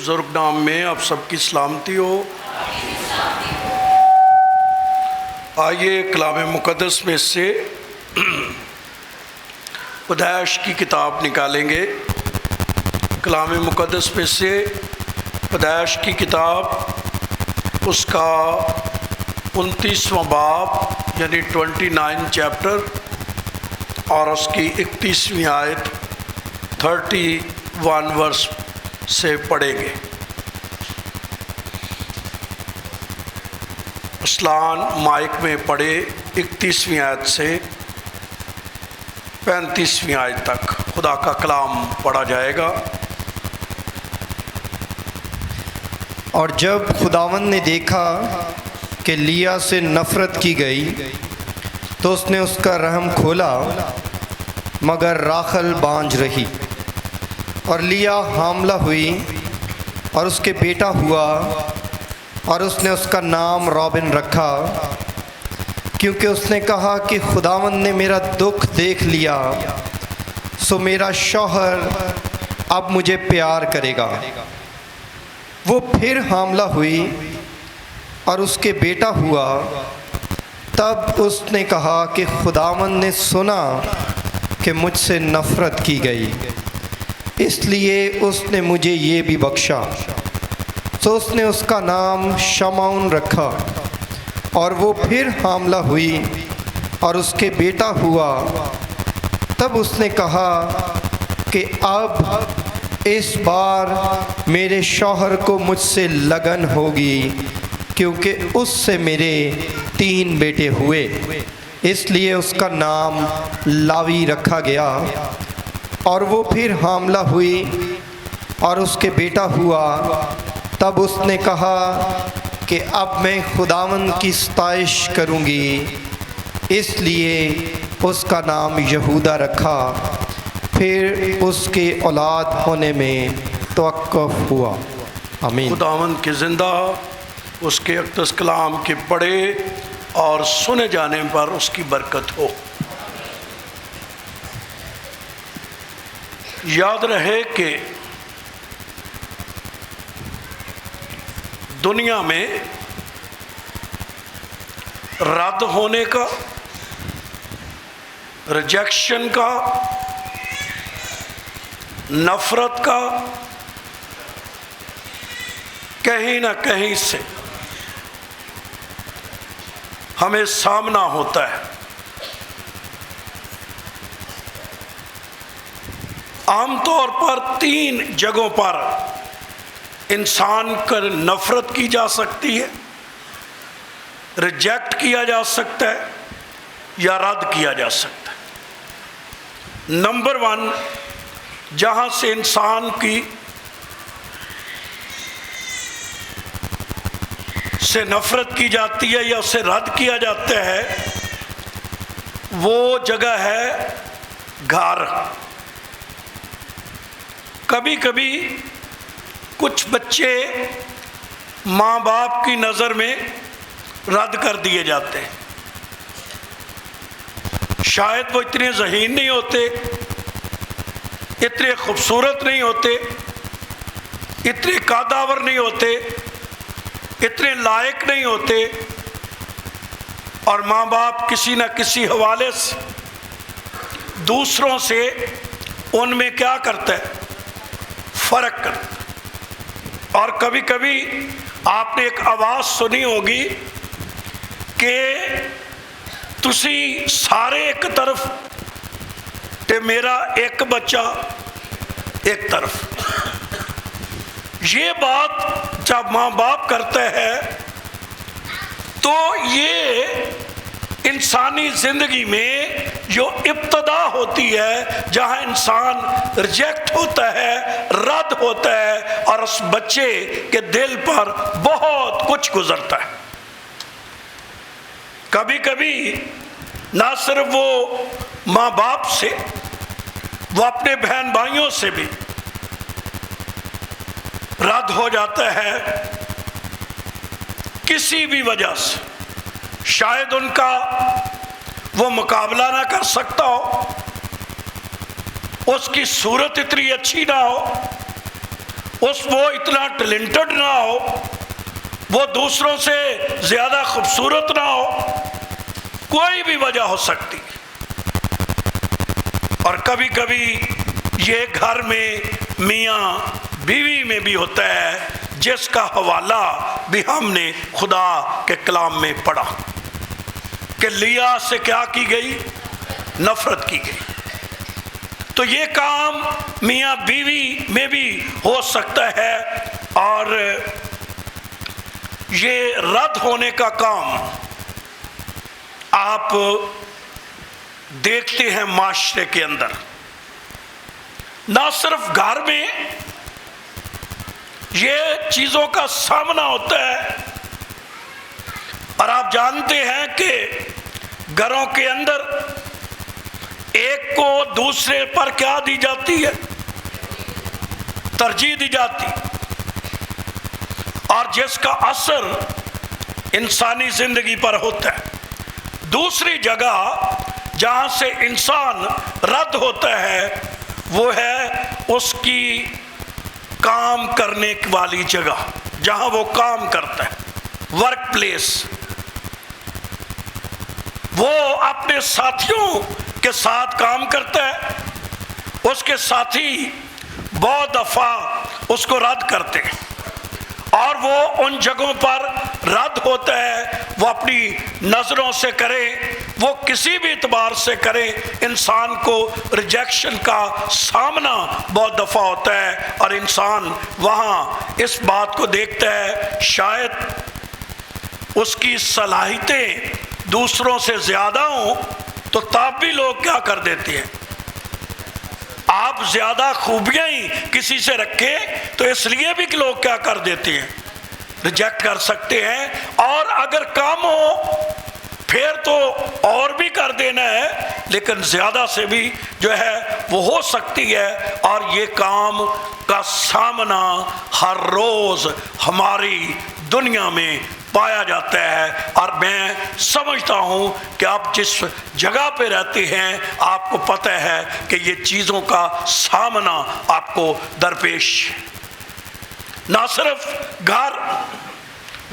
بزرگ نام میں آپ سب کی سلامتی ہو۔ آئیے کلام مقدس میں سے پیدائش کی کتاب نکالیں گے۔ کلام مقدس میں سے پیدائش کی کتاب، اس کا 29واں باب یعنی 29 چیپٹر اور اس کی 31ویں آیت 31 ورس سے پڑھیں گے۔ اسلان مائک میں پڑھے 31ویں آیت سے 35ویں آیت تک خدا کا کلام پڑھا جائے گا۔ اور جب خداوند نے دیکھا کہ لیا سے نفرت کی گئی تو اس نے اس کا رحم کھولا، مگر راخل بانجھ رہی، اور لیا حاملہ ہوئی اور اس کے بیٹا ہوا، اور اس نے اس کا نام روبن رکھا، کیونکہ اس نے کہا کہ خداوند نے میرا دکھ دیکھ لیا، سو میرا شوہر اب مجھے پیار کرے گا۔ وہ پھر حاملہ ہوئی اور اس کے بیٹا ہوا، تب اس نے کہا کہ خداوند نے سنا کہ مجھ سے نفرت کی گئی، اس لیے اس نے مجھے یہ بھی بخشا۔ تو اس نے اس کا نام شمعون رکھا۔ اور وہ پھر حاملہ ہوئی اور اس کے بیٹا ہوا، تب اس نے کہا کہ اب اس بار میرے شوہر کو مجھ سے لگن ہوگی، کیونکہ اس سے میرے 3 بیٹے ہوئے، اس لیے اس کا نام لاوی رکھا گیا۔ اور وہ پھر حاملہ ہوئی اور اس کے بیٹا ہوا، تب اس نے کہا کہ اب میں خداوند کی ستائش کروں گی، اس لیے اس کا نام یہودا رکھا۔ پھر اس کے اولاد ہونے میں توقف ہوا۔ آمین۔ خداوند کے زندہ اس کے اقدس کلام کے پڑھے اور سنے جانے پر اس کی برکت ہو۔ یاد رہے کہ دنیا میں رد ہونے کا، ریجیکشن کا، نفرت کا کہیں نہ کہیں سے ہمیں سامنا ہوتا ہے۔ عام طور پر 3 جگہوں پر انسان کا نفرت کی جا سکتی ہے، ریجیکٹ کیا جا سکتا ہے یا رد کیا جا سکتا ہے۔ نمبر 1، جہاں سے انسان کی سے نفرت کی جاتی ہے یا اسے رد کیا جاتا ہے، وہ جگہ ہے گھر۔ کبھی کبھی کچھ بچے ماں باپ کی نظر میں رد کر دیے جاتے ہیں۔ شاید وہ اتنے ذہین نہیں ہوتے، اتنے خوبصورت نہیں ہوتے، اتنے قداور نہیں ہوتے، اتنے لائق نہیں ہوتے، اور ماں باپ کسی نہ کسی حوالے سے دوسروں سے ان میں کیا کرتا ہے، فرق کرتا ہے۔ اور کبھی کبھی آپ نے ایک آواز سنی ہوگی کہ تسی سارے ایک طرف تے میرا ایک بچہ ایک طرف۔ یہ بات جب ماں باپ کرتا ہے تو یہ انسانی زندگی میں جو ابتدا ہوتی ہے، جہاں انسان ریجیکٹ ہوتا ہے، رد ہوتا ہے، اور اس بچے کے دل پر بہت کچھ گزرتا ہے۔ کبھی کبھی نہ صرف وہ ماں باپ سے، وہ اپنے بہن بھائیوں سے بھی رد ہو جاتا ہے کسی بھی وجہ سے۔ شاید ان کا وہ مقابلہ نہ کر سکتا ہو، اس کی صورت اتنی اچھی نہ ہو، وہ اتنا ٹیلنٹڈ نہ ہو، وہ دوسروں سے زیادہ خوبصورت نہ ہو، کوئی بھی وجہ ہو سکتی۔ اور کبھی کبھی یہ گھر میں میاں بیوی میں بھی ہوتا ہے، جس کا حوالہ بھی ہم نے خدا کے کلام میں پڑھا کہ لیا سے کیا کی گئی؟ نفرت کی گئی۔ تو یہ کام میاں بیوی میں بھی ہو سکتا ہے، اور یہ رد ہونے کا کام آپ دیکھتے ہیں معاشرے کے اندر، نہ صرف گھر میں یہ چیزوں کا سامنا ہوتا ہے، اور آپ جانتے ہیں کہ گھروں کے اندر ایک کو دوسرے پر کیا دی جاتی ہے؟ ترجیح دی جاتی، اور جس کا اثر انسانی زندگی پر ہوتا ہے۔ دوسری جگہ جہاں سے انسان رد ہوتا ہے وہ ہے اس کی کام کرنے والی جگہ، جہاں وہ کام کرتا ہے، ورک پلیس۔ وہ اپنے ساتھیوں کے ساتھ کام کرتا ہے، اس کے ساتھی بہت دفعہ اس کو رد کرتے ہیں، اور وہ ان جگہوں پر رد ہوتا ہے، وہ اپنی نظروں سے کرے، وہ کسی بھی اعتبار سے کرے، انسان کو ریجیکشن کا سامنا بہت دفعہ ہوتا ہے، اور انسان وہاں اس بات کو دیکھتا ہے شاید اس کی صلاحیتیں دوسروں سے زیادہ ہوں، تو تب بھی لوگ کیا کر دیتے ہیں؟ آپ زیادہ خوبیاں ہی کسی سے رکھیں تو اس لیے بھی کہ لوگ کیا کر دیتے ہیں؟ ریجیکٹ کر سکتے ہیں، اور اگر کم ہو پھر تو اور بھی کر دینا ہے، لیکن زیادہ سے بھی جو ہے وہ ہو سکتی ہے، اور یہ کام کا سامنا ہر روز ہماری دنیا میں پایا جاتا ہے۔ اور میں سمجھتا ہوں کہ آپ جس جگہ پہ رہتے ہیں آپ کو پتہ ہے کہ یہ چیزوں کا سامنا آپ کو درپیش، نہ صرف گھر،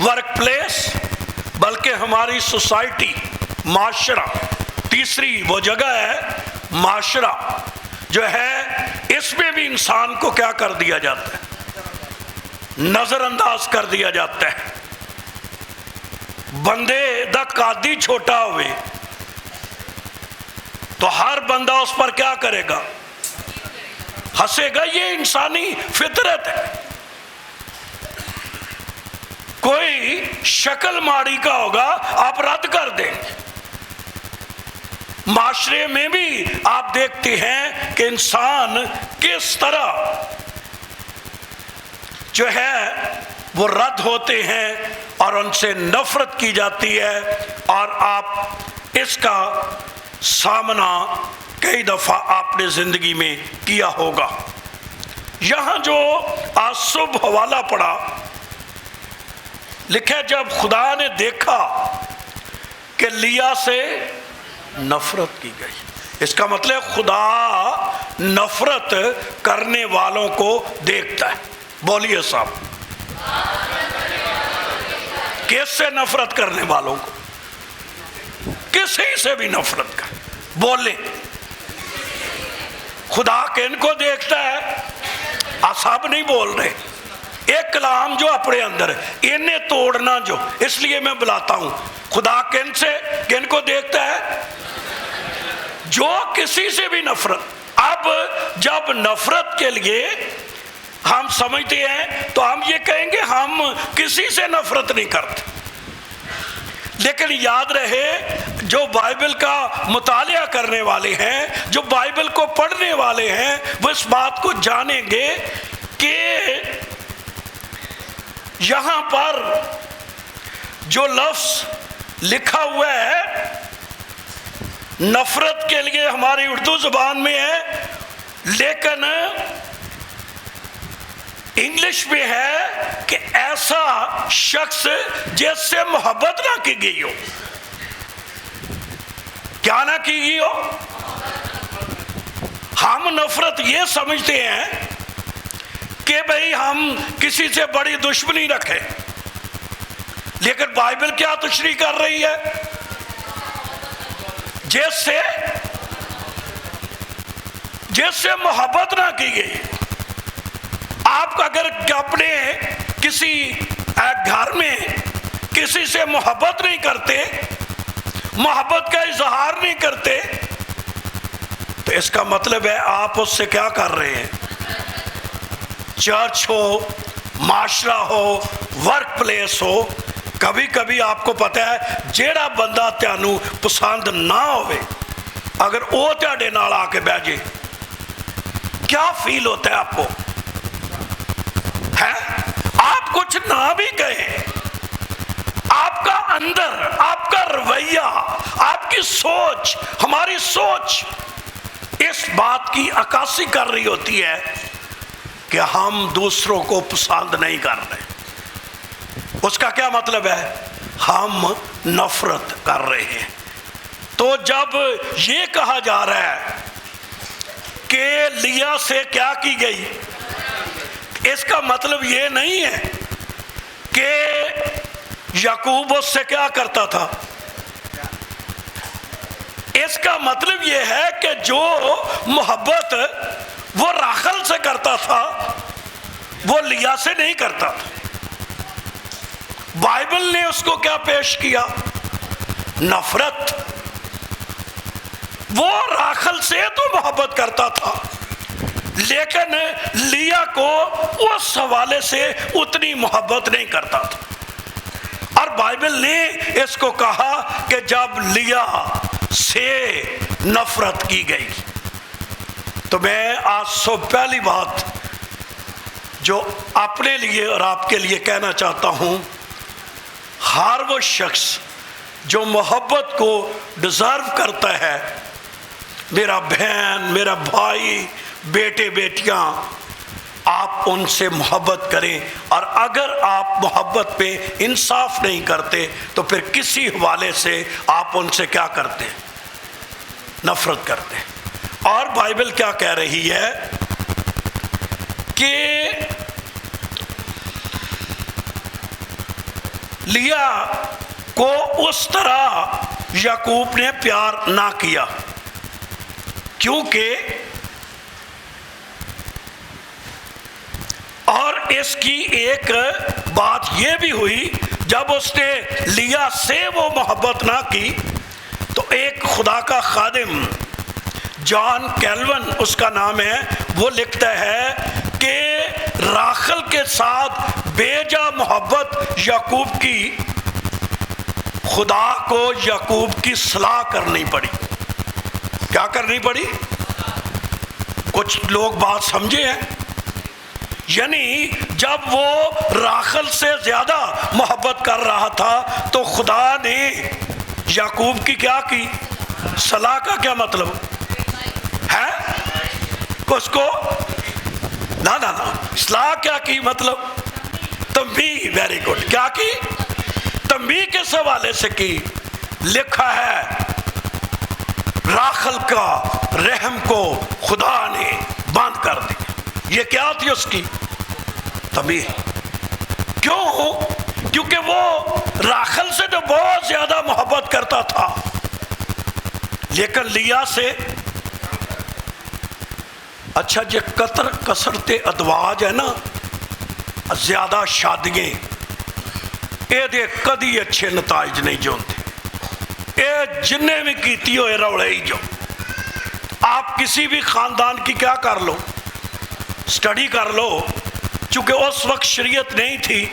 ورک پلیس، بلکہ ہماری سوسائٹی، معاشرہ۔ تیسری وہ جگہ ہے معاشرہ، جو ہے اس میں بھی انسان کو کیا کر دیا جاتا ہے؟ نظر انداز کر دیا جاتا ہے۔ بندے دا قادی چھوٹا ہوئے تو ہر بندہ اس پر کیا کرے گا؟ ہنسے گا۔ یہ انسانی فطرت ہے۔ کوئی شکل ماڑی کا ہوگا آپ رد کر دیں گے۔ معاشرے میں بھی آپ دیکھتے ہیں کہ انسان کس طرح جو ہے وہ رد ہوتے ہیں اور ان سے نفرت کی جاتی ہے، اور آپ اس کا سامنا کئی دفعہ آپ نے زندگی میں کیا ہوگا۔ یہاں جو آج صبح حوالہ پڑھا، لکھا جب خدا نے دیکھا کہ لیا سے نفرت کی گئی، اس کا مطلب خدا نفرت کرنے والوں کو دیکھتا ہے۔ بولیے صاحب، کس سے نفرت کرنے والوں کو؟ کسی سے بھی نفرت کر، بولیں خدا کن کو دیکھتا ہے؟ آپ سب نہیں بول رہے۔ ایک کلام جو اپنے اندر ہے انہیں توڑنا، جو اس لیے میں بلاتا ہوں، خدا کن کو دیکھتا ہے؟ جو کسی سے بھی نفرت۔ اب جب نفرت کے لیے ہم سمجھتے ہیں تو ہم یہ کہیں گے ہم کسی سے نفرت نہیں کرتے، لیکن یاد رہے جو بائبل کا مطالعہ کرنے والے ہیں، جو بائبل کو پڑھنے والے ہیں، وہ اس بات کو جانیں گے کہ یہاں پر جو لفظ لکھا ہوا ہے نفرت کے لیے ہماری اردو زبان میں ہے، لیکن انگلش میں ہے کہ ایسا شخص جس سے محبت نہ کی گئی ہو۔ کیا نہ کی گئی ہو؟ ہم نفرت یہ سمجھتے ہیں کہ بھئی ہم کسی سے بڑی دشمنی رکھیں، لیکن بائبل کیا تشریح کر رہی ہے؟ جس سے محبت نہ کی گئی۔ آپ اگر اپنے کسی گھر میں کسی سے محبت نہیں کرتے، محبت کا اظہار نہیں کرتے، تو اس کا مطلب ہے آپ اس سے کیا کر رہے ہیں؟ چرچ ہو، معاشرہ ہو، ورک پلیس ہو، کبھی کبھی آپ کو پتہ ہے جیڑا بندہ تانوں پسند نہ ہوئے، اگر وہ تہاڈے نال آ کے بیٹھ جائے، کیا فیل ہوتا ہے آپ کو؟ ہے آپ کچھ نہ بھی کہیں، آپ کا اندر، آپ کا رویہ، آپ کی سوچ، ہماری سوچ اس بات کی عکاسی کر رہی ہوتی ہے کہ ہم دوسروں کو پسند نہیں کر رہے۔ اس کا کیا مطلب ہے؟ ہم نفرت کر رہے ہیں۔ تو جب یہ کہا جا رہا ہے کہ لیا سے کیا کی گئی، اس کا مطلب یہ نہیں ہے کہ یعقوب اس سے کیا کرتا تھا۔ اس کا مطلب یہ ہے کہ جو محبت وہ راخل سے کرتا تھا وہ لیا سے نہیں کرتا تھا۔ بائبل نے اس کو کیا پیش کیا؟ نفرت۔ وہ راخل سے تو محبت کرتا تھا، لیکن لیا کو اس حوالے سے اتنی محبت نہیں کرتا تھا۔ اور بائبل نے اس کو کہا کہ جب لیا سے نفرت کی گئی۔ تو میں آج سو پہلی بات جو اپنے لیے اور آپ کے لیے کہنا چاہتا ہوں، ہر وہ شخص جو محبت کو ڈیزرو کرتا ہے، میرا بہن، میرا بھائی، بیٹے بیٹیاں، آپ ان سے محبت کریں۔ اور اگر آپ محبت پہ انصاف نہیں کرتے تو پھر کسی حوالے سے آپ ان سے کیا کرتے ہیں؟ نفرت کرتے ہیں۔ اور بائبل کیا کہہ رہی ہے کہ لیا کو اس طرح یعقوب نے پیار نہ کیا، کیونکہ اور اس کی ایک بات یہ بھی ہوئی، جب اس نے لیا سے وہ محبت نہ کی تو ایک خدا کا خادم جان کیلون اس کا نام ہے، وہ لکھتا ہے کہ راخل کے ساتھ بے جا محبت یعقوب کی، خدا کو یعقوب کی صلاح کرنی پڑی۔ کیا کرنی پڑی؟ کچھ لوگ بات سمجھے ہیں؟ یعنی جب وہ راخل سے زیادہ محبت کر رہا تھا تو خدا نے یعقوب کی کیا کی؟ صلاح کا کیا مطلب ہے؟ اس کو نا صلاح کیا کی؟ مطلب تنبیہ۔ Very good. کیا کی؟ تنبیہ کس حوالے سے کی؟ لکھا ہے راخل کا رحم کو خدا نے بند کر دیا۔ یہ کیا تھی اس کی تنبیہ؟ کیوں؟ کیونکہ وہ راخل سے تو بہت زیادہ محبت کرتا تھا، لیکن لیا سے اچھا جی کثرت ادواج ہے نا، زیادہ شادیاں، یہ کدی اچھے نتائج نہیں جونتے۔ یہ جنہیں بھی کیتی ہوئے روڑے ہی جو۔ آپ کسی بھی خاندان کی کیا کر لو، سٹڈی کر لو، چونکہ اس وقت شریعت نہیں تھی،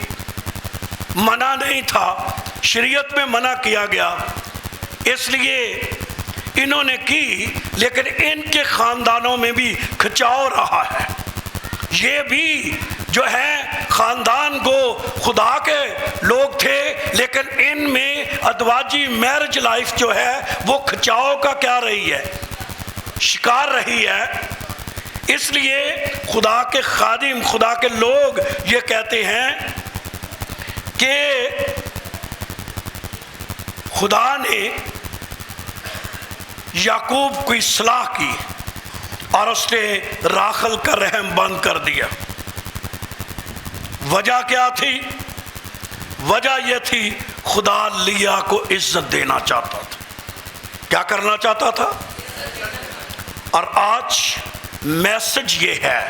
منع نہیں تھا، شریعت میں منع کیا گیا، اس لیے انہوں نے کی، لیکن ان کے خاندانوں میں بھی کھچاؤ رہا ہے۔ یہ بھی جو ہے خاندان کو خدا کے لوگ تھے، لیکن ان میں ادواجی میرج لائف جو ہے وہ کھچاؤ کا کیا رہی ہے؟ شکار رہی ہے۔ اس لیے خدا کے خادم، خدا کے لوگ یہ کہتے ہیں کہ خدا نے یعقوب کو اصلاح کی اور اس نے راخل کا رحم بند کر دیا۔ وجہ کیا تھی؟ وجہ یہ تھی خدا لیا کو عزت دینا چاہتا تھا۔ کیا کرنا چاہتا تھا؟ اور آج میسج یہ ہے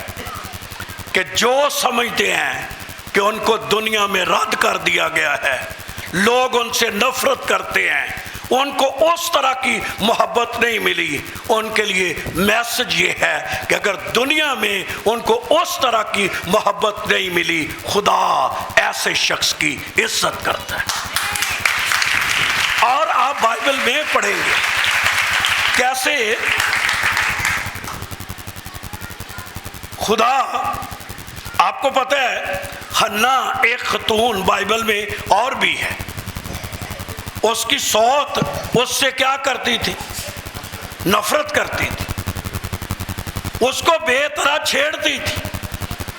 کہ جو سمجھتے ہیں کہ ان کو دنیا میں رد کر دیا گیا ہے، لوگ ان سے نفرت کرتے ہیں، ان کو اس طرح کی محبت نہیں ملی، ان کے لیے میسج یہ ہے کہ اگر دنیا میں ان کو اس طرح کی محبت نہیں ملی، خدا ایسے شخص کی عزت کرتا ہے۔ اور آپ بائبل میں پڑھیں گے کیسے خدا، آپ کو پتہ ہے حنا ایک خاتون بائبل میں اور بھی ہے، اس کی صوت اس سے کیا کرتی تھی؟ نفرت کرتی تھی، اس کو بے طرح چھیڑتی تھی،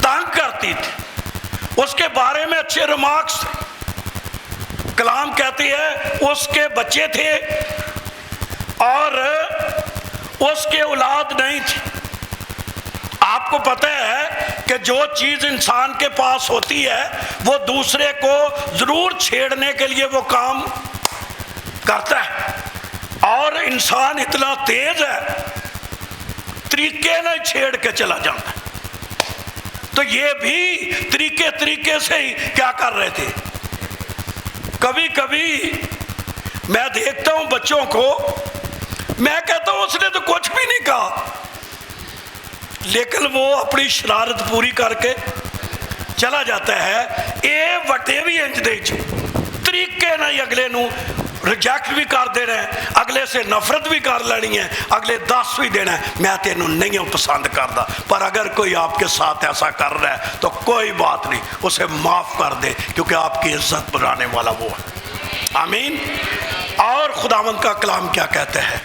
تنگ کرتی تھی، اس کے بارے میں اچھے ریمارکس تھے۔ کلام کہتی ہے اس کے بچے تھے اور اس کے اولاد نہیں تھی۔ آپ کو پتہ ہے کہ جو چیز انسان کے پاس ہوتی ہے وہ دوسرے کو ضرور چھیڑنے کے لیے وہ کام کرتا ہے، اور انسان اتنا تیز ہے طریقے نہیں چھیڑ کے چلا جاتا ہے۔ تو یہ بھی طریقے سے ہی کیا کر رہے تھے۔ کبھی کبھی میں دیکھتا ہوں بچوں کو، میں کہتا ہوں اس نے تو کچھ بھی نہیں کہا، لیکن وہ اپنی شرارت پوری کر کے چلا جاتا ہے۔ اے وٹے بھی انج دے چھے طریقے نہیں، اگلے نو ریجیکٹ بھی کر دے رہے ہیں، اگلے سے نفرت بھی کر لینی ہے، اگلے 10 بھی دینا ہے، میں تینوں نہیں پسند کردا، پر اگر کوئی آپ کے ساتھ ایسا کر رہا ہے تو کوئی بات نہیں، اسے معاف کر دے، کیونکہ آپ کی عزت بنانے والا وہ ہے۔ آمین۔ اور خداوند کا کلام کیا کہتا ہے؟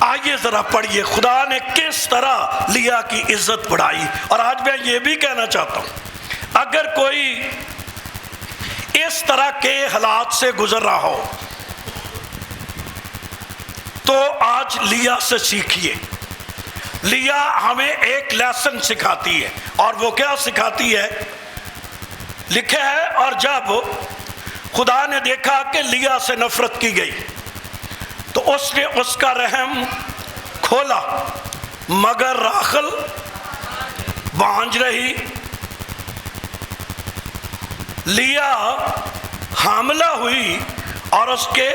آئیے ذرا پڑھیے خدا نے کس طرح لیا کی عزت بڑھائی۔ اور آج میں یہ بھی کہنا چاہتا ہوں، اگر کوئی اس طرح کے حالات سے گزر رہا ہو تو آج لیا سے سیکھیے۔ لیا ہمیں ایک لیسن سکھاتی ہے، اور وہ کیا سکھاتی ہے؟ لکھا ہے، اور جب خدا نے دیکھا کہ لیا سے نفرت کی گئی تو اس نے اس کا رحم کھولا، مگر راخل بانجھ رہی۔ لیا حاملہ ہوئی اور اس کے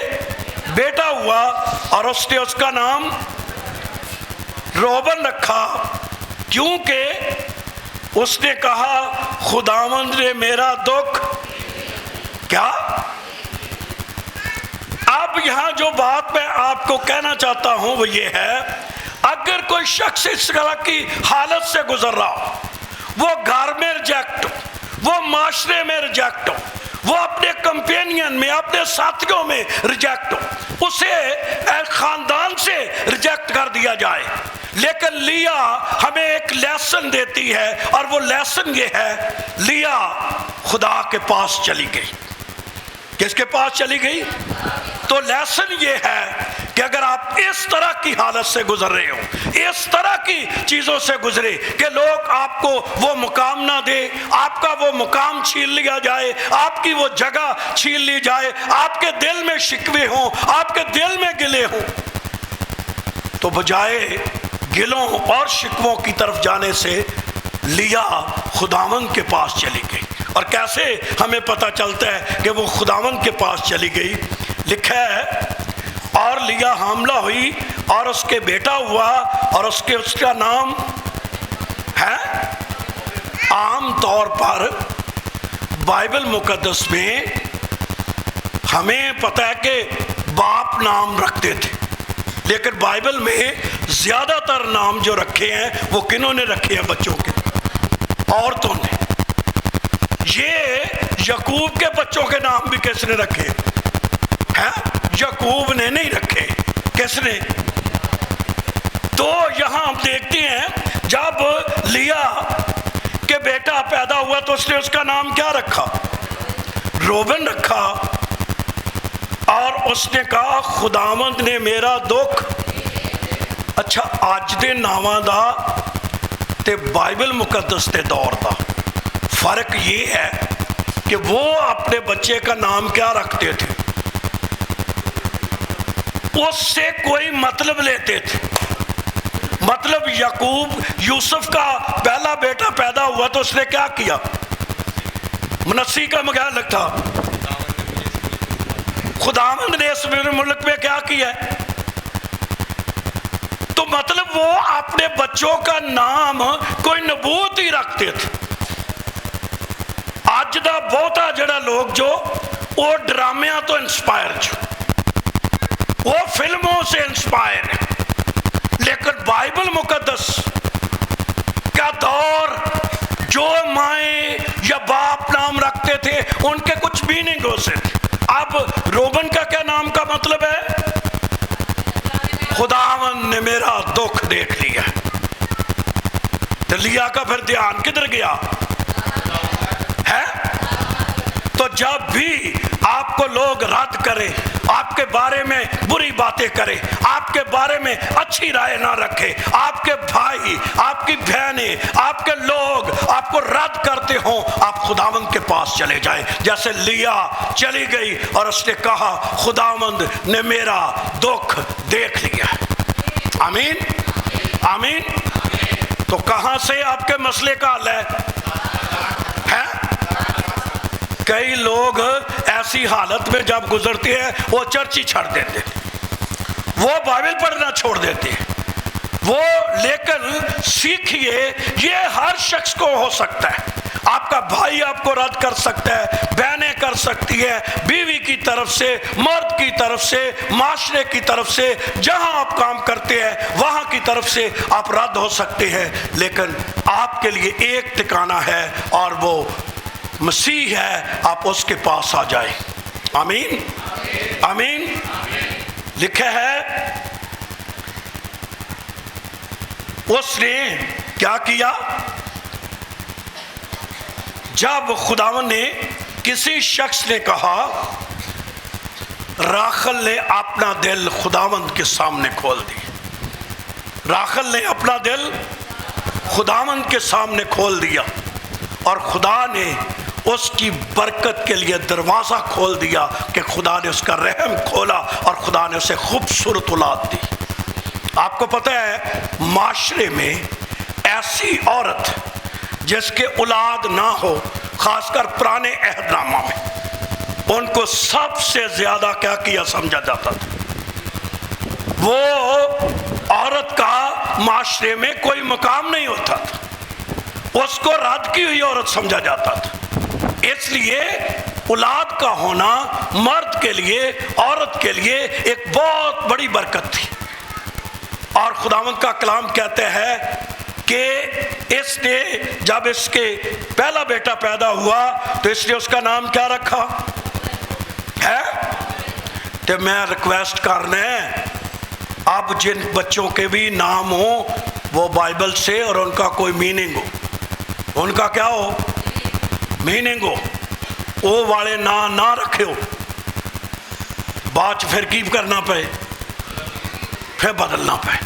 بیٹا ہوا، اور اس نے اس کا نام روبن رکھا، کیونکہ اس نے کہا خداوند نے میرا دکھ کیا۔ اب یہاں جو بات میں آپ کو کہنا چاہتا ہوں وہ یہ ہے، اگر کوئی شخص اس طرح کی حالت سے گزر رہا ہو، وہ گھر میں ریجیکٹ ہو، وہ معاشرے میں ریجیکٹ ہو، وہ اپنے کمپینین میں، اپنے ساتھیوں میں ریجیکٹ ہو، اسے خاندان سے ریجیکٹ کر دیا جائے، لیکن لیا ہمیں ایک لیسن دیتی ہے، اور وہ لیسن یہ ہے، لیا خدا کے پاس چلی گئی۔ کس کے پاس چلی گئی؟ تو لیسن یہ ہے کہ اگر آپ اس طرح کی حالت سے گزر رہے ہو، اس طرح کی چیزوں سے گزرے کہ لوگ آپ کو وہ مقام نہ دے، آپ کا وہ مقام چھین لیا جائے، آپ کی وہ جگہ چھین لی جائے، آپ کے دل میں شکوے ہوں، آپ کے دل میں گلے ہوں، تو بجائے گلوں اور شکووں کی طرف جانے سے لیا خداوند کے پاس چلی گئی۔ اور کیسے ہمیں پتہ چلتا ہے کہ وہ خداوند کے پاس چلی گئی؟ لکھا ہے، اور لیا حاملہ ہوئی اور اس کے بیٹا ہوا، اور اس کا نام ہے۔ عام طور پر بائبل مقدس میں ہمیں پتہ ہے کہ باپ نام رکھتے تھے، لیکن بائبل میں زیادہ تر نام جو رکھے ہیں وہ کنہوں نے رکھے ہیں؟ بچوں کے، عورتوں نے۔ یہ یعقوب کے بچوں کے نام بھی کس نے رکھے ہیں؟ یعقوب نے نہیں رکھے، کس نے؟ تو یہاں ہم دیکھتے ہیں جب لیا کے بیٹا پیدا ہوا تو اس نے اس کا نام کیا رکھا؟ روبن رکھا، اور اس نے کہا خداوند نے میرا دکھ۔ اچھا، آج دے ناواں دا تے بائبل مقدس دے دور دا فرق یہ ہے کہ وہ اپنے بچے کا نام کیا رکھتے تھے؟ اس سے کوئی مطلب لیتے تھے. مطلب یعقوب یوسف کا پہلا بیٹا پیدا ہوا تو اس نے کیا کیا؟ منسی کا مغلق تھا. خداوند نے اس ملک میں کیا کیا ہے؟ تو مطلب وہ اپنے بچوں کا نام کوئی نبوت ہی رکھتے تھے. اج دا بہتا جڑا لوگ جو وہ ڈرامیاں تو انسپائر جو وہ فلموں سے انسپائر ہیں، لیکن بائبل مقدس کا دور جو مائیں یا باپ نام رکھتے تھے ان کے کچھ میننگ ہو سے تھے. اب روبن کا کیا نام کا مطلب ہے؟ خداوند نے میرا دکھ دیکھ لیا. تو لیا کا پھر دھیان کدھر گیا ہے؟ تو جب بھی آپ کو لوگ رد کریں، آپ کے بارے میں بری باتیں کریں، آپ کے بارے میں اچھی رائے نہ رکھے، آپ کے بھائی، آپ کی بہنیں، آپ کے لوگ آپ کو رد کرتے ہوں، آپ خداوند کے پاس چلے جائیں. جیسے لیا چلی گئی اور اس نے کہا خداوند نے میرا دکھ دیکھ لیا. آمین آمین. تو کہاں سے آپ کے مسئلے کا حل ہے؟ کئی لوگ ایسی حالت میں جب گزرتے ہیں وہ چرچ ہی چھڑ دیتے ہیں، وہ بائبل پڑھنا چھوڑ دیتے ہیں. وہ لیکن سیکھیے یہ ہر شخص کو ہو سکتا ہے. آپ کا بھائی آپ کو رد کر سکتا ہے، بہنیں کر سکتی ہے، بیوی کی طرف سے، مرد کی طرف سے، معاشرے کی طرف سے، جہاں آپ کام کرتے ہیں وہاں کی طرف سے آپ رد ہو سکتے ہیں. لیکن آپ کے لیے ایک ٹھکانہ ہے اور وہ مسیح ہے. آپ اس کے پاس آ جائیں. آمین آمین. لکھا ہے اس نے کیا کیا؟ جب خداوند نے کسی شخص نے کہا، راخل نے اپنا دل خداوند کے سامنے کھول دیا. راخل نے اپنا دل خداوند کے سامنے کھول دیا اور خدا نے اس کی برکت کے لیے دروازہ کھول دیا کہ خدا نے اس کا رحم کھولا اور خدا نے اسے خوبصورت اولاد دی. آپ کو پتہ ہے معاشرے میں ایسی عورت جس کے اولاد نہ ہو، خاص کر پرانے عہد نامہ میں، ان کو سب سے زیادہ کیا سمجھا جاتا تھا؟ وہ عورت کا معاشرے میں کوئی مقام نہیں ہوتا تھا، اس کو رد کی ہوئی عورت سمجھا جاتا تھا. اس لیے اولاد کا ہونا مرد کے لیے، عورت کے لیے ایک بہت بڑی برکت تھی. اور خداوند کا کلام کہتے ہیں کہ اس نے جب اس کے پہلا بیٹا پیدا ہوا تو اس نے اس کا نام کیا رکھا ہے؟ تو میں ریکویسٹ کرنا ہے اب جن بچوں کے بھی نام ہوں وہ بائبل سے اور ان کا کوئی میننگ ہو، ان کا کیا ہو؟ میننگ ہو. وہ والے نہ رکھے ہو، بعد پھر کی کرنا پے، پھر بدلنا پے.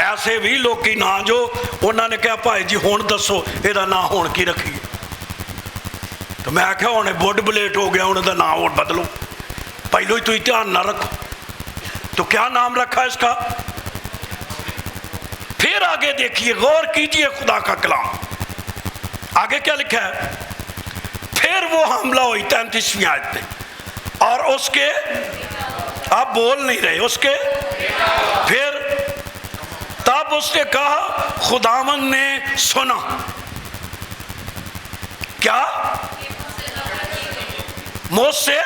ایسے بھی لوگ کی نا جو انہوں نے کہا بھائی جی ہون دسو یہ نا ہون کی رکھیے. تو میں آخیا ہوں بوڈ بلیٹ ہو گیا، انہوں کا نام اور بدلو، پہلو ہی تو دھیان نہ رکھو. تو کیا نام رکھا اس کا؟ پھر آگے دیکھیے، غور کیجئے خدا کا کلام. آگے کیا لکھا ہے؟ پھر وہ حملہ ہوئی 33ویں آیت پہ، اور اس کے، آپ بول نہیں رہے، اس کے پھر تب اس نے کہا خداوند نے سنا. کیا؟ مجھ سے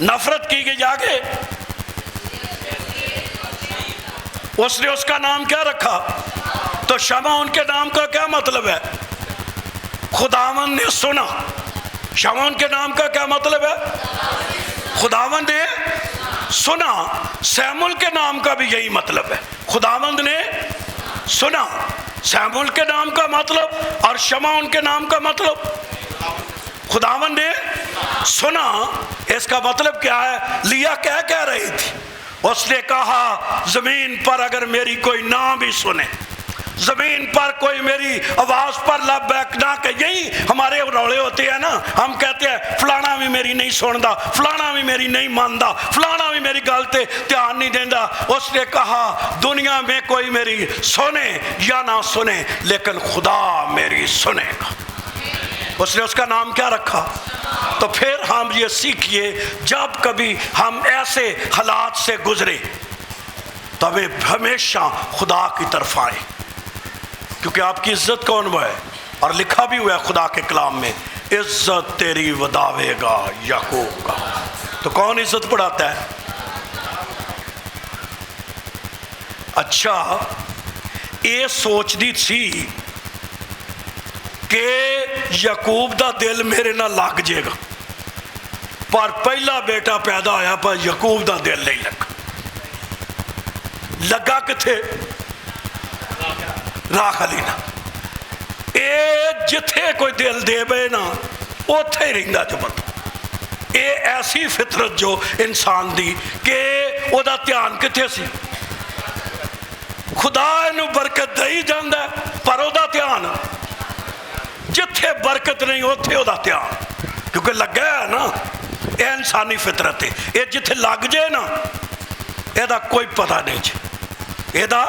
نفرت کی گئی. آگے اس نے اس کا نام کیا رکھا؟ تو شمعون کے نام کا کیا مطلب ہے؟ خداوند نے سنا. شمعون کے نام کا کیا مطلب ہے؟ خداوند نے سنا. سیمول کے نام کا بھی یہی مطلب ہے، خداوند نے سنا. سیمول کے نام کا مطلب اور شمعون کے نام کا مطلب خداوند نے سنا. اس کا مطلب کیا ہے؟ لیا کیا کہہ رہی تھی؟ اس نے کہا زمین پر اگر میری کوئی نہ بھی سنے زمین پر کوئی میری آواز پر لبیک نہ کہ یہی ہمارے رولے ہوتے ہیں نا. ہم کہتے ہیں فلانا بھی میری نہیں سندا, فلانا بھی میری نہیں ماندا, فلانا بھی میری گل تے دھیان نہیں دیندا. اس نے کہا دنیا میں کوئی میری سنے یا نہ سنے لیکن خدا میری سنے گا. اس نے اس کا نام کیا رکھا؟ تو پھر ہم یہ سیکھیے جب کبھی ہم ایسے حالات سے گزرے تو ہمیں ہمیشہ خدا کی طرف آئیں, کیونکہ آپ کی عزت کون وہ ہے؟ اور لکھا بھی ہوا ہے خدا کے کلام میں, عزت تیری وداوے گا یعقوب کا. تو کون عزت بڑھاتا ہے؟ اچھا یہ سوچ دی سی کہ یعقوب دا دل میرے نہ لگ جائے گا, پر پہلا بیٹا پیدا ہویا پر یعقوب دا دل نہیں لگا کتھے؟ راحل ہی نا. اے جتھے کوئی دل دے بے نا اوتھے ہی رہندا جو بندہ. اے ایسی فطرت جو انسان دی کہ او دا دھیان کتھے سی؟ خدا انو برکت دئی جاندا ہے پر او دا دھیان جتھے برکت نہیں اوتھے او دا دھیان, کیونکہ لگا ہے نا. اے انسانی فطرت ہے, اے جتھے لگ جائے نا اے دا کوئی پتہ نہیں جی, اے دا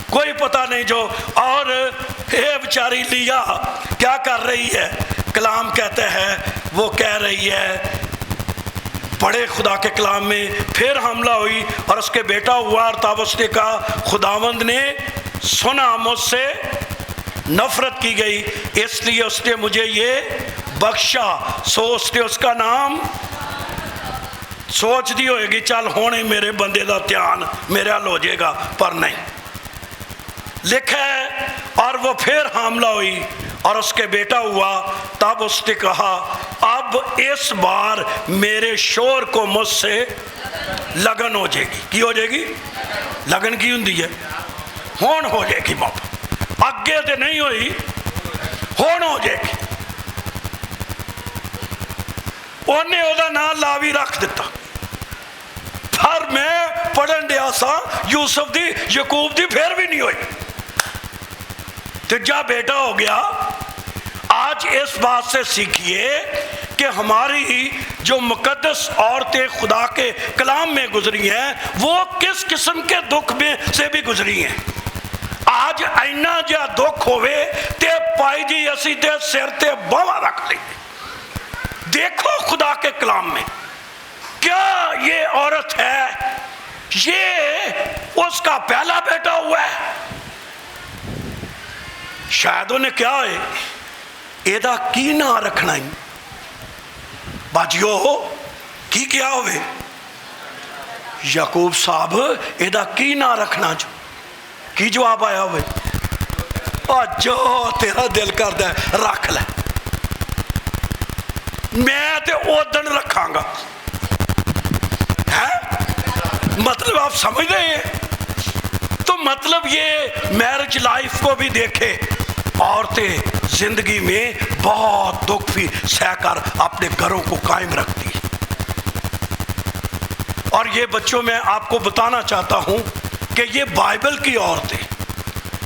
کوئی پتہ نہیں جو. اور اے بیچاری لیا کیا کر رہی ہے؟ کلام کہتے ہیں وہ کہہ رہی ہے بڑے خدا کے کلام میں پھر حملہ ہوئی اور اس کے بیٹا ہوا, اور تب اس نے کہا خداوند نے سنا مجھ سے نفرت کی گئی اس لیے اس نے مجھے یہ بخشا. سو اس نے اس کا نام سوچ دی ہوئے گی چل ہونے میرے بندے دا دھیان میرے حل ہو جائے گا, پر نہیں لکھا ہے. اور وہ پھر حاملہ ہوئی اور اس کے بیٹا ہوا, تب اس نے کہا اب اس بار میرے شور کو مجھ سے لگن ہو جائے گی. کی ہو جائے گی؟ لگن کی ہوندی ہے ہون ہو جائے گی. باپ اگے تے نہیں ہوئی, ہون ہو جائے گی. انہیں او دا نام لاوی رکھ دیتا. پر میں پڑھن دیا سا یوسف دی یعقوب دی پھر بھی نہیں ہوئی. تجھا بیٹا ہو گیا. آج اس بات سے سیکھیے کہ ہماری جو مقدس عورتیں خدا کے کلام میں گزری ہیں وہ کس قسم کے دکھ میں سے بھی گزری ہیں. آج اینا جا دکھ ہوئے تے پائی جی اسی تے سر تے باوا رکھ لیں. دیکھو خدا کے کلام میں کیا یہ عورت ہے, یہ اس کا پہلا بیٹا ہوا ہے. شاید انہیں کیا ہے ایدہ کی نہ رکھنا ہی باجیو کی کیا ہوئے یعقوب صاحب ایدہ کی نہ رکھنا جو کی جواب آیا ہوئے جو تیرا دل کر دے رکھ لے میں تے اودن رکھاں گا. مطلب آپ سمجھ رہے ہیں؟ تو مطلب یہ میرج لائف کو بھی دیکھے. عورتیں زندگی میں بہت دکھ بھی سہ کر اپنے گھروں کو قائم رکھتی ہیں. اور یہ بچوں میں آپ کو بتانا چاہتا ہوں کہ یہ بائبل کی عورتیں,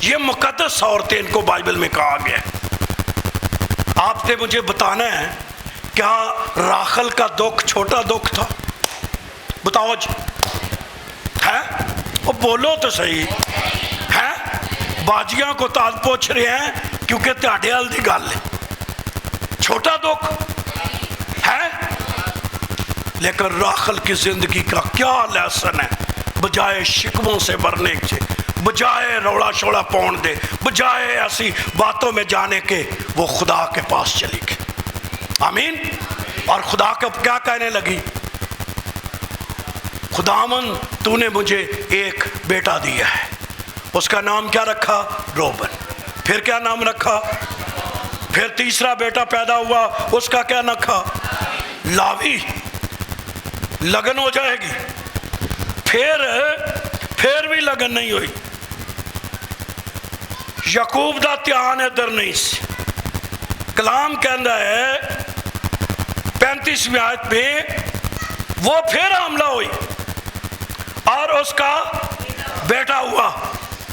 یہ مقدس عورتیں, ان کو بائبل میں کہا گیا ہے. آپ نے مجھے بتانا ہے کیا راخل کا دکھ چھوٹا دکھ تھا؟ بتاؤ جی ہے وہ بولو تو صحیح ہے. باجیاں کو تال پوچھ رہے ہیں کیونکہ تہاڈے حال دی گل ہے. چھوٹا دکھ ہے لیکن راخل کی زندگی کا کیا لیسن ہے. بجائے شکموں سے بھرنے کے, بجائے روڑا شوڑا پون دے, بجائے ایسی باتوں میں جانے کے وہ خدا کے پاس چلی گئی. آمین. اور خدا کو کیا کہنے لگی؟ خداوند تو نے مجھے ایک بیٹا دیا ہے. اس کا نام کیا رکھا؟ روبن. پھر کیا نام رکھا؟ پھر تیسرا بیٹا پیدا ہوا, اس کا کیا رکھا؟ لاوی. لگن ہو جائے گی. پھر بھی لگن نہیں ہوئی. یعقوب دا دھیان ادھر نہیں سی. کلام کہندا ہے 35ویں آیت میں وہ پھر حاملہ ہوئی اور اس کا بیٹا ہوا.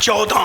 14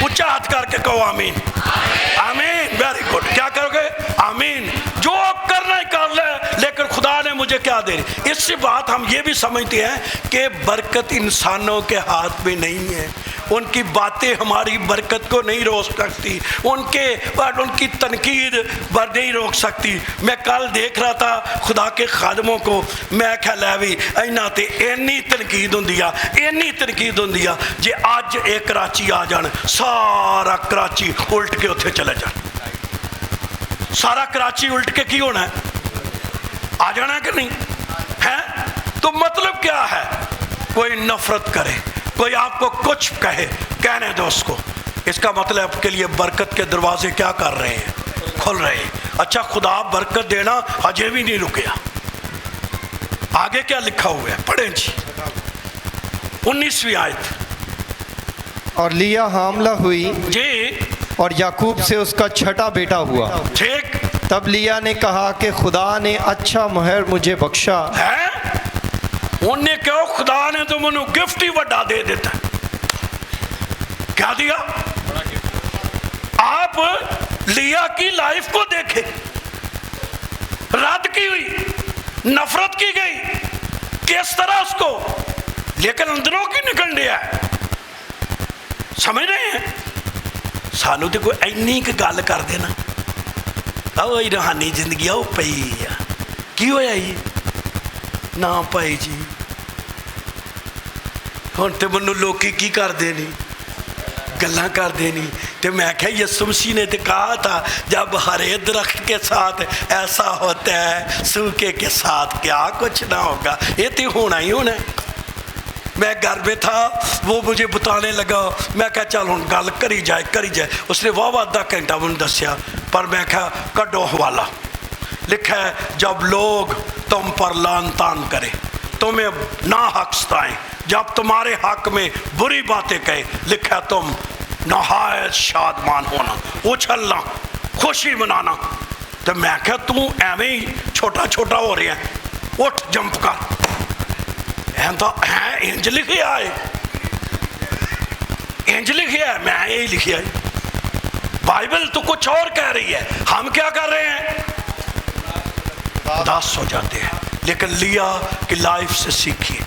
اچھا ہاتھ کر کے کہو آمین آمین ویری گڈ کیا کروگے آمین جو کرنا ہی کر لے لیکن خدا نے مجھے کیا دے رہی اس سے بات ہم یہ بھی سمجھتے ہیں کہ برکت انسانوں کے ہاتھ میں نہیں ہے ان کی باتیں ہماری برکت کو نہیں روک سکتی ان کی تنقید پر نہیں روک سکتی میں کل دیکھ رہا تھا خدا کے خادموں کو میں کہا لے بھی اینا تے اینی تنقید ہوندی جے آج ایک کراچی آ جان سارا کراچی الٹ کے اتھے چلے جان سارا کراچی الٹ کے کی ہونا ہے آ جانا ہے کہ نہیں ہے تو مطلب کیا ہے کوئی نفرت کرے کوئی آپ کو کچھ کہنے دو اس کو اس کا مطلب کے لیے برکت کے دروازے کیا کر رہے ہیں کھل رہے ہیں اچھا خدا برکت دینا اجے بھی نہیں رکیا آگے کیا لکھا ہوا ہے پڑھیں جی 19ویں آیت اور لیا حاملہ ہوئی جی اور یعقوب سے اس کا چھٹا بیٹا ہوا ٹھیک تب لیا نے کہا کہ خدا نے اچھا مہر مجھے بخشا ہے انہیں کہو خدا نے تو منو گفٹ ہی وڈا دے دیتا ہے کیا دیا آپ لیا کی لائف کو دیکھیں رد کی ہوئی نفرت کی گئی کس طرح اس کو لیکن اندروں کی نکل دیا ہے سمجھ رہے ہیں سانو تو کوئی اینی کی گل کر دینا اوئی روحانی زندگی آؤ پئی کی ہویا یہ نہ پائی جی ہوں تو منو لوکی کی کر دینی گلاں کر دینی تو میں کہا یسوع مسیح نے تو کہا تھا جب ہرے درخت کے ساتھ ایسا ہوتا ہے سوکھے کے ساتھ کیا کچھ نہ ہوگا یہ تو ہونا ہی ہونا ہے میں گھر میں تھا وہ مجھے بتانے لگا میں کہا چل ہوں گل کری جائے اس نے واہ آدھا گھنٹہ مجھے دسیا پر میں کہا کڈو حوالہ لکھا ہے جب لوگ تم پر لان تان کرے تمہیں ناحق ستائیں جب تمہارے حق میں بری باتیں کہے لکھا تم نہایت شادمان ہونا اچھلنا خوشی منانا تو میں کہا تو ایویں ہی چھوٹا ہو رہے ہیں اٹھ جمپ کر انج لکھیا ہے انج لکھیا ہے میں یہی لکھیا ہے بائبل تو کچھ اور کہہ رہی ہے ہم کیا کر رہے ہیں اداس ہو جاتے ہیں لیکن لیا کہ لائف سے سیکھیے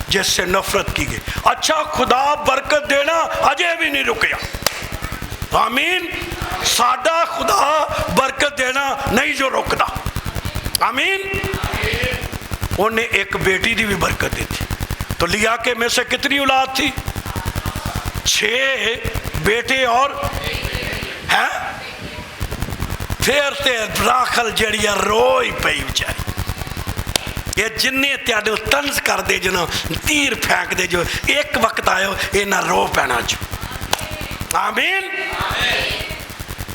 جس سے نفرت کی گئی اچھا خدا برکت دینا اجے بھی نہیں رکیا آمین ساڈا خدا برکت دینا نہیں جو رکدا آمین انہیں ایک بیٹی دی بھی برکت دی تھی تو لیا کے میں سے کتنی اولاد تھی 6 بیٹے اور ہیں پھر تے راخل جڑیا روئی پئی بیچاری یہ جنہیں تیادو طنز کر دے جو تیر پھینک دے جو ایک وقت آئے یہ نہ رو پینا جو آمین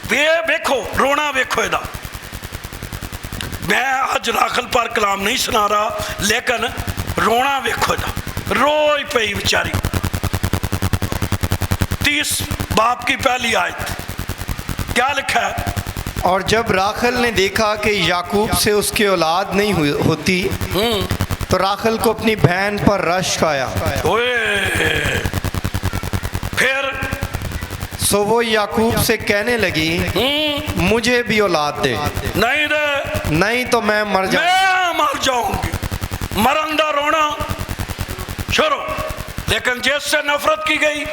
بیکھو رونا بیکھو ادا میں آج راخل پر کلام نہیں سنا رہا لیکن رونا بیکھو ادا روئی پئی بیچاری 30 باب کی پہلی آیت کیا لکھا ہے اور جب راخل نے دیکھا کہ یعقوب سے اس کی اولاد نہیں ہوتی تو راخل کو اپنی بہن پر رشک آیا پھر سو وہ یعقوب سے کہنے لگی مجھے بھی اولاد دے نہیں دے نہیں تو میں مر جاؤں گی مرندہ رونا شروع لیکن جس سے نفرت کی گئی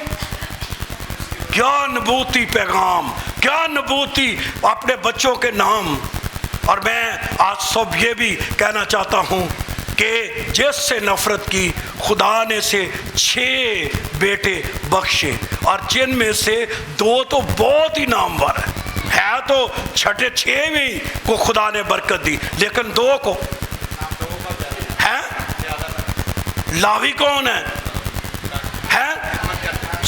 کیا نبوتی پیغام کیا نبوتی اپنے بچوں کے نام اور میں آج صبح یہ بھی کہنا چاہتا ہوں کہ جس سے نفرت کی خدا نے سے 6 بیٹے بخشے اور جن میں سے 2 تو بہت ہی نامور ہے تو چھٹے 6 میں کو خدا نے برکت دی لیکن 2 کو ہے لاوی کون ہے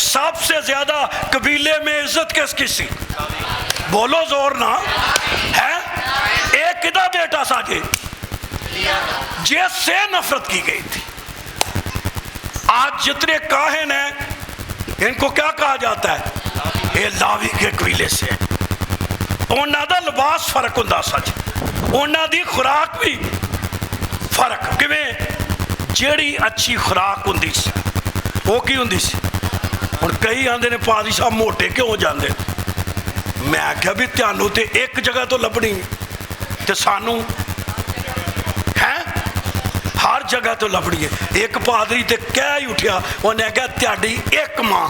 سب سے زیادہ قبیلے میں عزت کس کی سی بولو زور نہ ہے ایک کدا بیٹا ساجے جس سے نفرت کی گئی تھی آج جتنے کاہن ہیں ان کو کیا کہا جاتا ہے یہ لاوی کے قبیلے سے انہاں دا لباس فرق ہوندا سچ انہاں دی خوراک بھی فرق کیویں جیڑی اچھی خوراک ہوندی سی وہ کی ہوندی سی ਹੁਣ ਕਈ ਆਂਦੇ ਨੇ ਪਾਦਰੀ ਸਾਹਿਬ ਮੋਟੇ ਕਿਉਂ ਜਾਂਦੇ, ਮੈਂ ਕਿਹਾ ਵੀ ਤੁਹਾਨੂੰ ਤੇ ਇੱਕ ਜਗ੍ਹਾ ਤੋਂ ਲੱਭਣੀ ਤੇ ਸਾਨੂੰ ਹੈ ਹਰ ਜਗ੍ਹਾ ਤੋਂ ਲੱਭਣੀ ਹੈ। ਇੱਕ ਪਾਦਰੀ ਤੇ ਕਹਿ ਹੀ ਉੱਠਿਆ, ਉਹਨੇ ਕਿਹਾ ਤੁਹਾਡੀ ਇੱਕ ਮਾਂ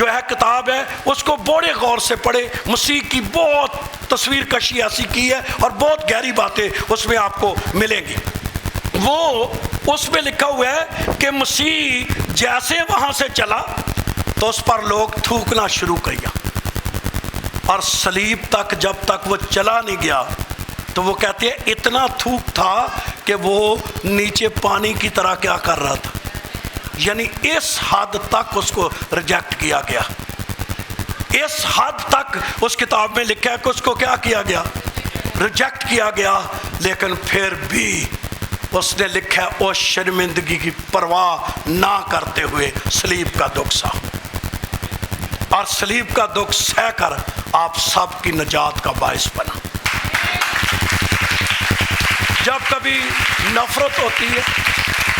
جو ہے کتاب ہے اس کو بڑے غور سے پڑھے. مسیح کی بہت تصویر کشی ایسی کی ہے اور بہت گہری باتیں اس میں آپ کو ملیں گی. وہ اس میں لکھا ہوا ہے کہ مسیح جیسے وہاں سے چلا تو اس پر لوگ تھوکنا شروع کیا، اور صلیب تک جب تک وہ چلا نہیں گیا تو وہ کہتے ہیں اتنا تھوک تھا کہ وہ نیچے پانی کی طرح کیا کر رہا تھا. یعنی اس حد تک اس کو ریجیکٹ کیا گیا، اس حد تک اس کتاب میں لکھا ہے کہ اس کو کیا کیا گیا، ریجیکٹ کیا گیا. لیکن پھر بھی اس نے لکھا ہے اس شرمندگی کی پرواہ نہ کرتے ہوئے صلیب کا دکھ سہا، اور صلیب کا دکھ سہ کر آپ سب کی نجات کا باعث بنا. جب کبھی نفرت ہوتی ہے،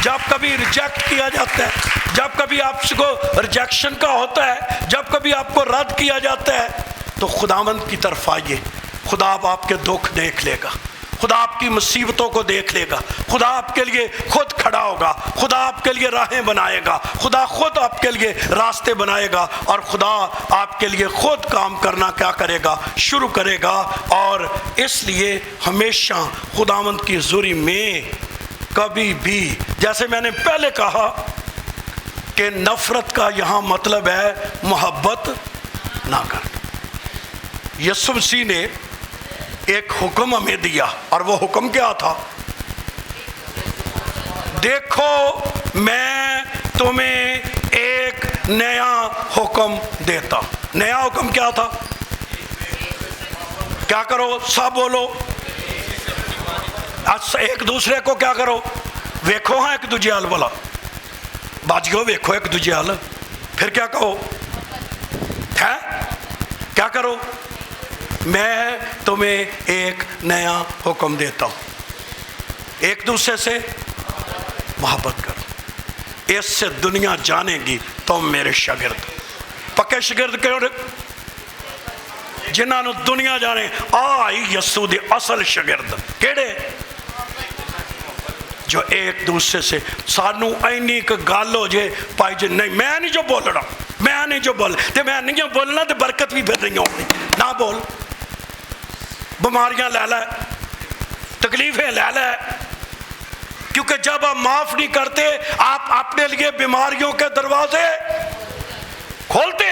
جب کبھی ریجیکٹ کیا جاتا ہے، جب کبھی آپ کو ریجیکشن کا ہوتا ہے، جب کبھی آپ کو رد کیا جاتا ہے، تو خداوند کی طرف آئیے. خدا اب آپ کے دکھ دیکھ لے گا، خدا آپ کی مصیبتوں کو دیکھ لے گا، خدا آپ کے لیے خود کھڑا ہوگا، خدا آپ کے لیے راہیں بنائے گا، خدا خود آپ کے لیے راستے بنائے گا، اور خدا آپ کے لیے خود کام کرنا کیا کرے گا، شروع کرے گا. اور اس لیے ہمیشہ خداوند کی حضوری میں کبھی بھی، جیسے میں نے پہلے کہا کہ نفرت کا یہاں مطلب ہے محبت نہ کرنا. یسوع مسیح نے ایک حکم ہمیں دیا، اور وہ حکم کیا تھا؟ دیکھو میں تمہیں ایک نیا حکم دیتا. نیا حکم کیا تھا؟ کیا کرو؟ سب بولو. ایک دوسرے کو کیا کرو؟ ویکھو. ہاں ایک دوجے حال بولا باجیو، ویکھو ایک دوجے حال. پھر کیا کہو؟ ہے کیا کرو؟ میں تمہیں ایک نیا حکم دیتا ہوں، ایک دوسرے سے محبت کرو. اس سے دنیا جانے گی تم میرے شاگرد. پکے شاگرد کہو جنہاں نو دنیا جانے آئی یسوع دے اصل شاگرد کیڑے؟ جو ایک دوسرے سے سانو اینی ایک گل ہو جائے پائی جی نہیں میں نہیں جو بولنا، میں نہیں جو بول تے میں نہیں جو بولنا تے برکت بھی پھر نہیں ہونی. نہ بول. بیماریاں لے لے، تکلیفیں لے لے، کیونکہ جب آپ معاف نہیں کرتے آپ اپنے لیے بیماریوں کے دروازے کھولتے.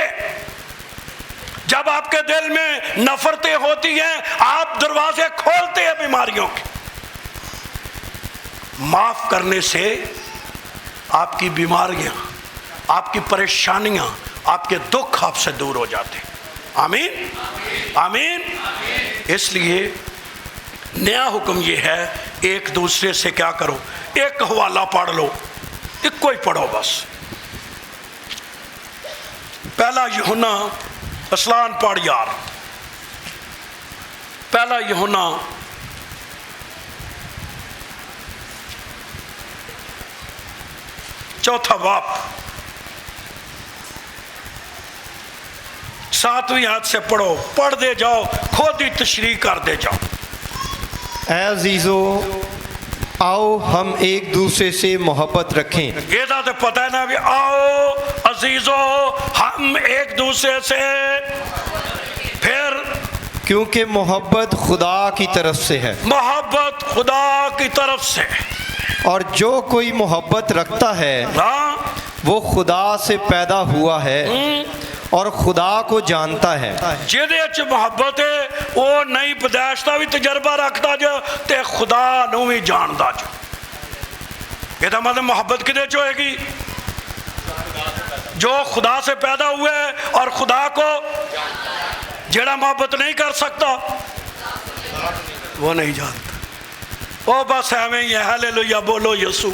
جب آپ کے دل میں نفرتیں ہوتی ہیں آپ دروازے کھولتے ہیں بیماریوں کے. معاف کرنے سے آپ کی بیماریاں، آپ کی پریشانیاں، آپ کے دکھ آپ سے دور ہو جاتے. آمین آمین. اس لیے نیا حکم یہ ہے ایک دوسرے سے کیا کرو؟ ایک حوالہ پڑھ لو، ایک کوئی پڑھو بس. پہلا یوحنا اسلان پڑھ یار. پہلا یوحنا چوتھا باب 7ویں آیت سے پڑھو. پڑھ دے جاؤ، خود ہی تشریح کر دے جاؤ. اے عزیزو آؤ ہم ایک دوسرے سے محبت رکھیں. یہ تو پتہ ہے نا بھی آؤ عزیزو ہم ایک دوسرے سے. پھر کیونکہ محبت خدا کی طرف سے ہے. محبت خدا کی طرف سے، اور جو کوئی محبت رکھتا ہے ہاں وہ خدا سے پیدا ہوا ہے اور خدا کو جانتا ہے. جہدے چ محبت ہے وہ نئی پیدائش کا بھی تجربہ رکھتا جو تے خدا نو بھی جاندا جو. یہ تو مطلب محبت کدے چ ہوئے گی؟ جو خدا سے پیدا ہوئے اور خدا کو جڑا محبت نہیں کر سکتا وہ نہیں جانتا. وہ بس ایویں ہی ہے. ہلیلویا بولو یسوع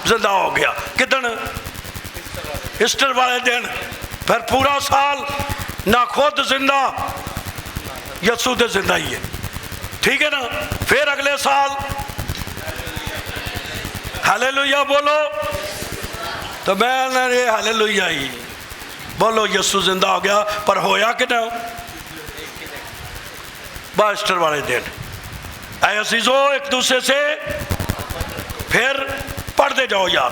زندہ ہو گیا. کدن؟ ایسٹر والے دن. پھر پورا سال نہ خود زندہ، یسوع دے زندہ ہی ہے. ٹھیک ہے نا؟ پھر اگلے سال ہلیلویا بولو تو میں نے ہلیلویا ہی بولو یسوع زندہ ہو گیا. پر ہویا کہ نہ؟ بس ایسٹر والے دن. اے عزیزو ایک دوسرے سے پھر پڑھتے جاؤ یار.